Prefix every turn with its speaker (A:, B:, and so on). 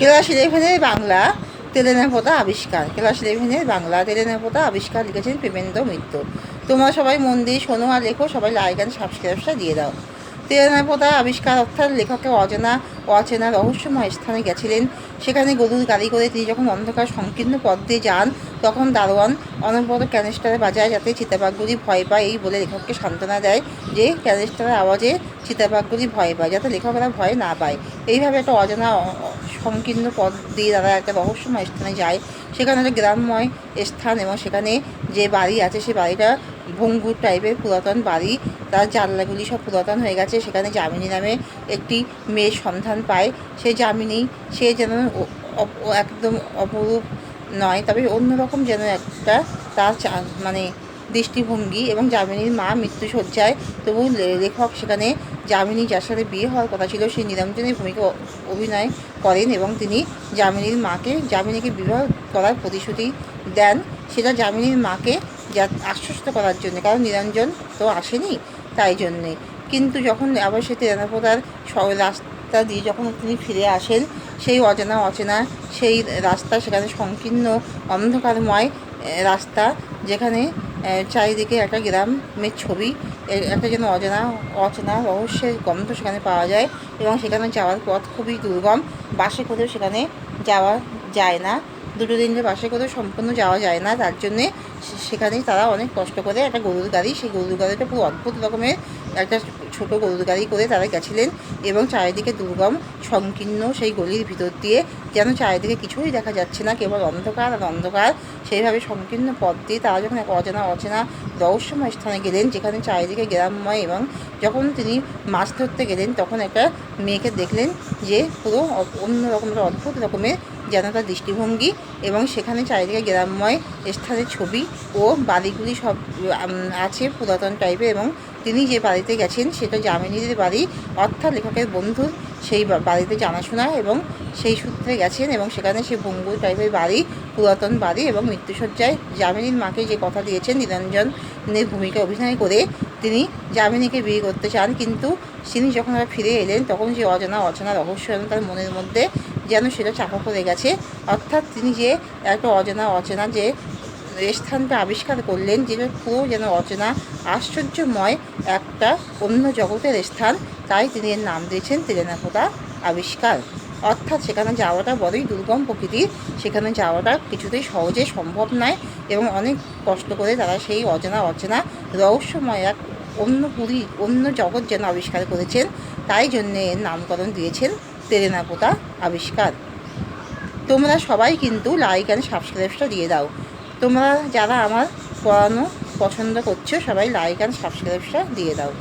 A: Class 11-এর Bangla Telenapota আবিষ্কার। Class 11-এর Bangla Telenapota আবিষ্কার লিখেছেন প্রেমেন্দ্র মিত্র। তোমরা সবাই মন দিয়ে শোনো আর লেখো, সবাই লাইক অ্যান্ড সাবস্ক্রাইবটা দিয়ে দাও। তেলেনাপোতা আবিষ্কার অর্থাৎ লেখকের অচেনা রহস্যময় স্থানে গেছিলেন। সেখানে গরুর গাড়ি করে তিনি যখন অন্ধকার সংকীর্ণ পথ দিয়ে যান, তখন দারোয়ান অনবরত ক্যানিস্টারে বাজায় যাতে চিতাবাঘগুলি ভয় পায়, এই বলে লেখককে সান্ত্বনা দেয় যে ক্যানিস্টারের আওয়াজে চিতাবাঘগুলি ভয় পায়, যাতে লেখকরা ভয় না পায়। এইভাবে একটা অজানা সংকীর্ণ পথ দিয়ে তারা একটা রহস্যময় স্থানে যায়। সেখানে একটা গ্রামময় স্থান এবং সেখানে যে বাড়ি আছে সেই বাড়িটা ভঙ্গুর টাইপের পুরাতন বাড়ি। তার জানলাগুলি সব পুরাতন হয়ে গেছে। সেখানে যামিনী নামে একটি মেয়ের সন্ধান পায়। সেই যামিনী, সে যেন একদম অপরূপ নয়, তবে অন্যরকম যেন একটা তার মানে দৃষ্টিভঙ্গি। এবং যামিনীর মা মৃত্যুশয্যায়, তবু লেখক সেখানে যামিনী যার সাথে বিয়ে হওয়ার কথা ছিল সেই নিরঞ্জনের ভূমিকা অভিনয় করেন এবং তিনি যামিনীকে বিবাহ করার প্রতিশ্রুতি দেন। সেটা যামিনীর মাকে আশ্বস্ত করার জন্য, কারণ নিরঞ্জন তো আসেনি, তাই জন্যে। কিন্তু যখন আবার সে তেলেনাপোতার রাস্তা দিয়ে যখন তিনি ফিরে আসেন, সেই অচেনা সেই রাস্তা, সেখানে সংকীর্ণ অন্ধকারময় রাস্তা, যেখানে চারিদিকে একটা গ্রামের ছবি, একটা যেন অচেনা রহস্যের গন্ধ সেখানে পাওয়া যায়। এবং সেখানে যাওয়ার পথ খুবই দুর্গম, বাসে করেও সেখানে যাওয়া যায় না, দুটো দিনকে বাসে করেও সম্পূর্ণ যাওয়া যায় না। তার জন্যে সেখানেই তারা অনেক কষ্ট করে একটা গরুর গাড়ি, সেই গরুর গাড়িটা পুরো অদ্ভুত রকমের একটা ছোটো গরুর গাড়ি করে তারা গেছিলেন। এবং চারিদিকে দুর্গম সংকীর্ণ সেই গলির ভিতর দিয়ে যেন চারিদিকে কিছুই দেখা যাচ্ছে না, কেবল অন্ধকার আর অন্ধকার। সেইভাবে সংকীর্ণ পথ দিয়ে তারা যখন এক অচেনা রহস্যময় স্থানে গেলেন, যেখানে চারিদিকে গ্রামময়, এবং যখন তিনি মাছ ধরতে গেলেন তখন একটা মেয়েকে দেখলেন যে পুরো অন্য রকমের অদ্ভুত রকমের যেন তার দৃষ্টিভঙ্গি। এবং সেখানে চারিদিকে গ্রামময় স্থানের ছবি ও বাড়িগুলি সব আছে পুরাতন টাইপের। এবং তিনি যে বাড়িতে গেছেন সেটা যামিনীদের বাড়ি, অর্থাৎ লেখকের বন্ধুর সেই বাড়িতে জানাশোনা, এবং সেই সূত্রে গেছেন। এবং সেখানে সে ভঙ্গুর টাইপের বাড়ি, পুরাতন বাড়ি, এবং মৃত্যুশয্যায় যামিনীর মাকে যে কথা দিয়েছেন নিরঞ্জনের ভূমিকা অভিনয় করে তিনি যামিনীকে বিয়ে করতে চান। কিন্তু তিনি যখন আবার ফিরে এলেন তখন যে অচেনা রহস্য তার মনের মধ্যে যেন সেটা চাপা পড়ে গেছে। অর্থাৎ তিনি যে একটা অচেনা যে স্থানটা আবিষ্কার করলেন, যেটা পুরো যেন অচেনা আশ্চর্যময় একটা অন্য জগতের স্থান, তাই তিনি এর নাম দিয়েছেন তেলেনাপোতা আবিষ্কার। অর্থাৎ সেখানে যাওয়াটা বড়ই দুর্গম প্রকৃতির, সেখানে যাওয়াটা কিছুতেই সহজে সম্ভব নয়, এবং অনেক কষ্ট করে তারা সেই অচেনা রহস্যময় এক অন্য জগৎ যেন আবিষ্কার করেছেন। তাই জন্যে এর নামকরণ দিয়েছেন তেলেনাপোতা আবিষ্কার। তোমরা সবাই কিন্তু লাইক অ্যান্ড সাবস্ক্রাইবটা দিয়ে দাও। তোমরা যারা আমার পড়ানো পছন্দ করছো সবাই লাইক অ্যান্ড সাবস্ক্রাইবটা দিয়ে দাও।